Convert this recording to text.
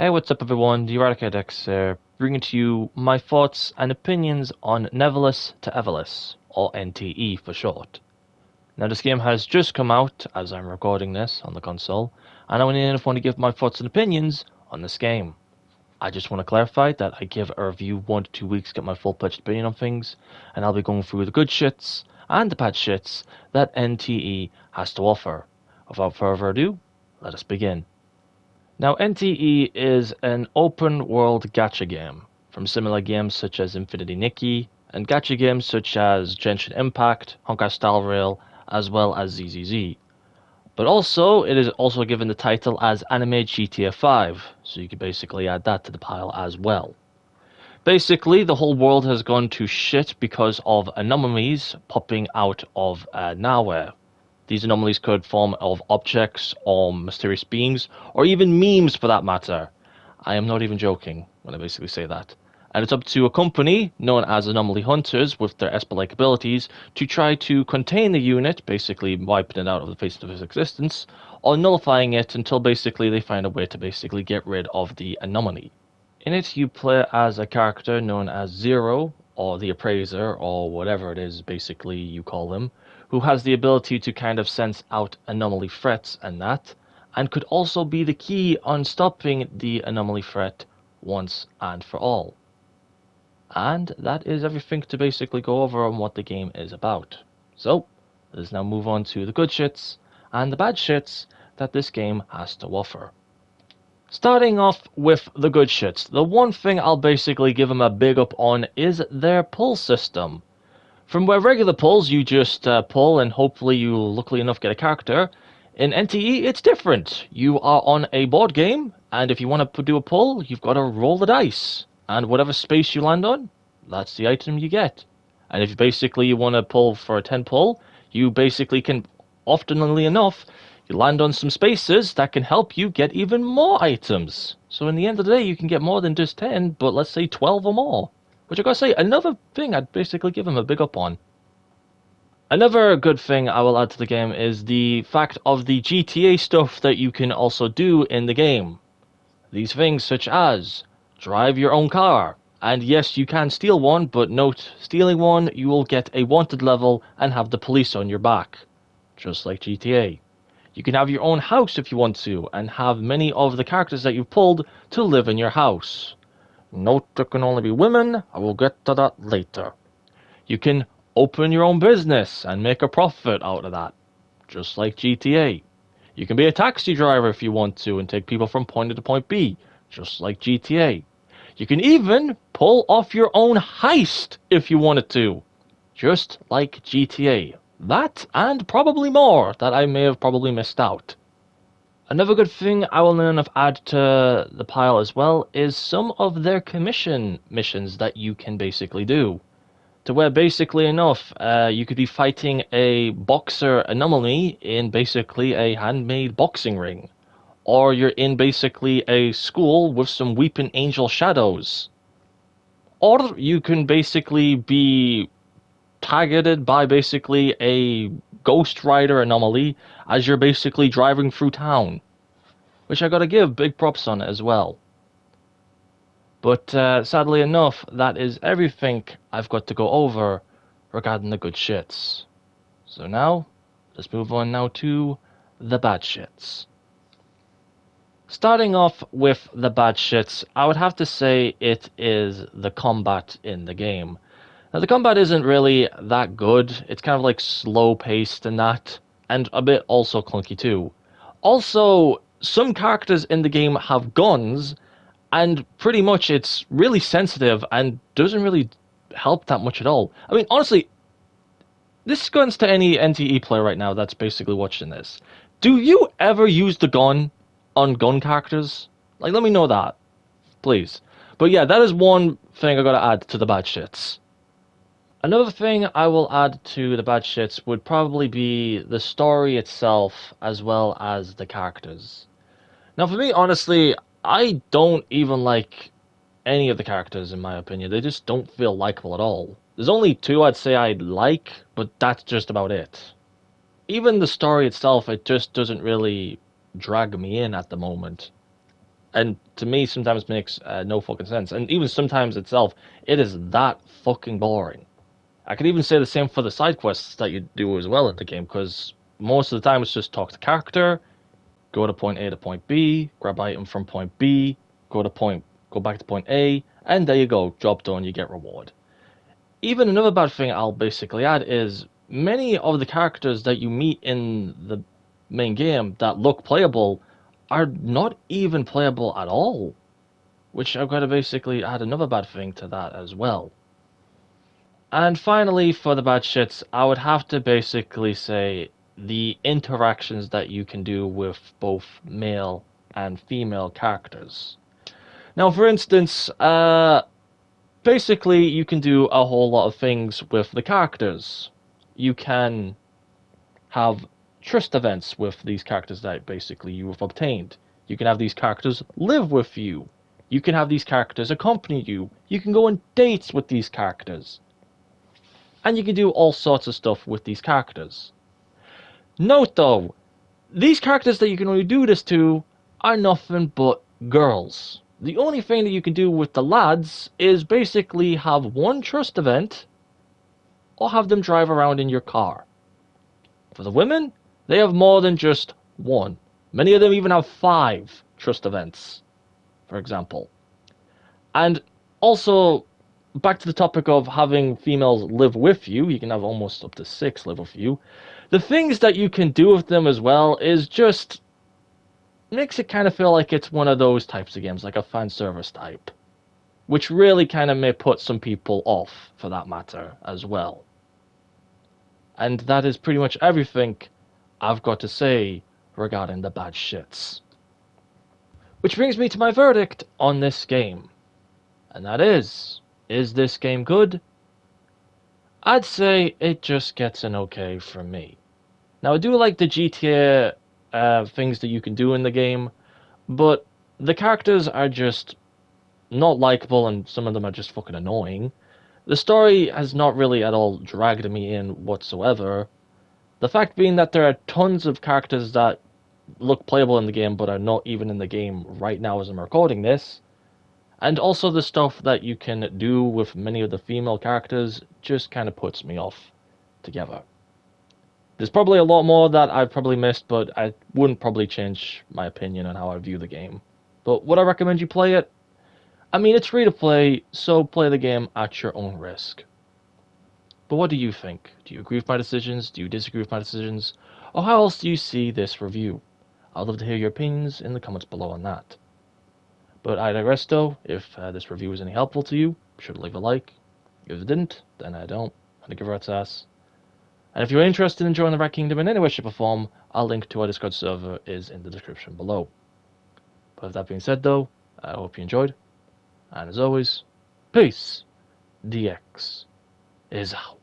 Hey, what's up everyone? The Eradicadex here, bringing to you my thoughts and opinions on Neverness to Everless, or NTE for short. Now this game has just come out as I'm recording this on the console, and I want to give my thoughts and opinions on this game. I just want to clarify that I give a review 1 to 2 weeks to get my full-fledged opinion on things, and I'll be going through the good shits and the bad shits that NTE has to offer. Without further ado, let us begin. Now, NTE is an open-world gacha game, from similar games such as Infinity Nikki, and gacha games such as Genshin Impact, Honkai Star Rail, as well as ZZZ. But also, it is also given the title as Anime GTA 5, so you could basically add that to the pile as well. Basically, the whole world has gone to shit because of anomalies popping out of nowhere. These anomalies could form of objects or mysterious beings, or even memes for that matter. I am not even joking when I basically say that. And it's up to a company known as Anomaly Hunters with their Esper-like abilities to try to contain the unit, basically wiping it out of the face of its existence, or nullifying it until basically they find a way to basically get rid of the anomaly. In it, you play as a character known as Zero, or the Appraiser, or whatever it is basically you call them, who has the ability to kind of sense out anomaly threats and that, and could also be the key on stopping the anomaly threat once and for all. And that is everything to basically go over on what the game is about. So, let's now move on to the good shits and the bad shits that this game has to offer. Starting off with the good shits, the one thing I'll basically give them a big up on is their pull system. From where regular pulls, you just pull and hopefully you luckily enough get a character. In NTE, it's different. You are on a board game, and if you want to do a pull, you've got to roll the dice. And whatever space you land on, that's the item you get. And if basically you want to pull for a 10 pull, you basically can, oftenly enough, you land on some spaces that can help you get even more items. So in the end of the day, you can get more than just 10, but let's say 12 or more. Which I gotta say, another thing I'd basically give him a big up on. Another good thing I will add to the game is the fact of the GTA stuff that you can also do in the game. These things such as drive your own car. And yes, you can steal one, but note, stealing one, you will get a wanted level and have the police on your back. Just like GTA. You can have your own house if you want to, and have many of the characters that you've pulled to live in your house. Note, there can only be women. I will get to that later. You can open your own business and make a profit out of that, just like GTA. You can be a taxi driver if you want to and take people from point A to point B, just like GTA. You can even pull off your own heist if you wanted to, just like GTA. That and probably more that I may have probably missed out. Another good thing I will then add to the pile as well is some of their commission missions that you can basically do. To where basically enough, you could be fighting a boxer anomaly in basically a handmade boxing ring. Or you're in basically a school with some weeping angel shadows. Or you can basically be targeted by basically a Ghost Rider anomaly as you're basically driving through town, which I gotta give big props on it as well. But sadly enough, that is everything I've got to go over regarding the good shits. So now, let's move on now to the bad shits. Starting off with the bad shits, I would have to say it is the combat in the game. Now, the combat isn't really that good. It's kind of like slow-paced and that, and a bit also clunky too. Also, some characters in the game have guns, and pretty much it's really sensitive and doesn't really help that much at all. I mean, honestly, this guns to any NTE player right now that's basically watching this. Do you ever use the gun on gun characters? Like, let me know that, please. But yeah, that is one thing I gotta add to the bad shits. Another thing I will add to the bad shits would probably be the story itself as well as the characters. Now, for me, honestly, I don't even like any of the characters, in my opinion. They just don't feel likable at all. There's only two I'd say I'd like, but that's just about it. Even the story itself, it just doesn't really drag me in at the moment. And to me, sometimes makes no fucking sense. And even sometimes itself, it is that fucking boring. I could even say the same for the side quests that you do as well in the game, because most of the time it's just talk to character, go to point A to point B, grab item from point B, go back to point A, and there you go, job done, you get reward. Even another bad thing I'll basically add is many of the characters that you meet in the main game that look playable are not even playable at all, which I've got to basically add another bad thing to that as well. And finally, for the bad shits, I would have to basically say the interactions that you can do with both male and female characters. Now, for instance, basically you can do a whole lot of things with the characters. You can have trust events with these characters that basically you have obtained. You can have these characters live with you. You can have these characters accompany you. You can go on dates with these characters. And you can do all sorts of stuff with these characters. Note though, these characters that you can only do this to are nothing but girls. The only thing that you can do with the lads is basically have one trust event or have them drive around in your car. For the women, they have more than just one. Many of them even have 5 trust events, for example. And also, back to the topic of having females live with you, you can have almost up to 6 live with you. The things that you can do with them as well is just makes it kind of feel like it's one of those types of games, like a fan service type, which really kind of may put some people off, for that matter, as well. And that is pretty much everything I've got to say regarding the bad shits. Which brings me to my verdict on this game. And that is this game good? I'd say it just gets an okay from me. Now, I do like the GTA things that you can do in the game, but the characters are just not likable and some of them are just fucking annoying. The story has not really at all dragged me in whatsoever. The fact being that there are tons of characters that look playable in the game but are not even in the game right now as I'm recording this, and also the stuff that you can do with many of the female characters just kind of puts me off together. There's probably a lot more that I've probably missed, but I wouldn't probably change my opinion on how I view the game. But would I recommend you play it? I mean, it's free to play, so play the game at your own risk. But what do you think? Do you agree with my decisions? Do you disagree with my decisions? Or how else do you see this review? I'd love to hear your opinions in the comments below on that. But I digress though, if this review was any helpful to you, be sure to leave a like. If it didn't, then I don't. And give a rat's ass. And if you're interested in joining the Rat Kingdom in any way, shape or form, our link to our Discord server is in the description below. But with that being said though, I hope you enjoyed. And as always, peace. DX is out.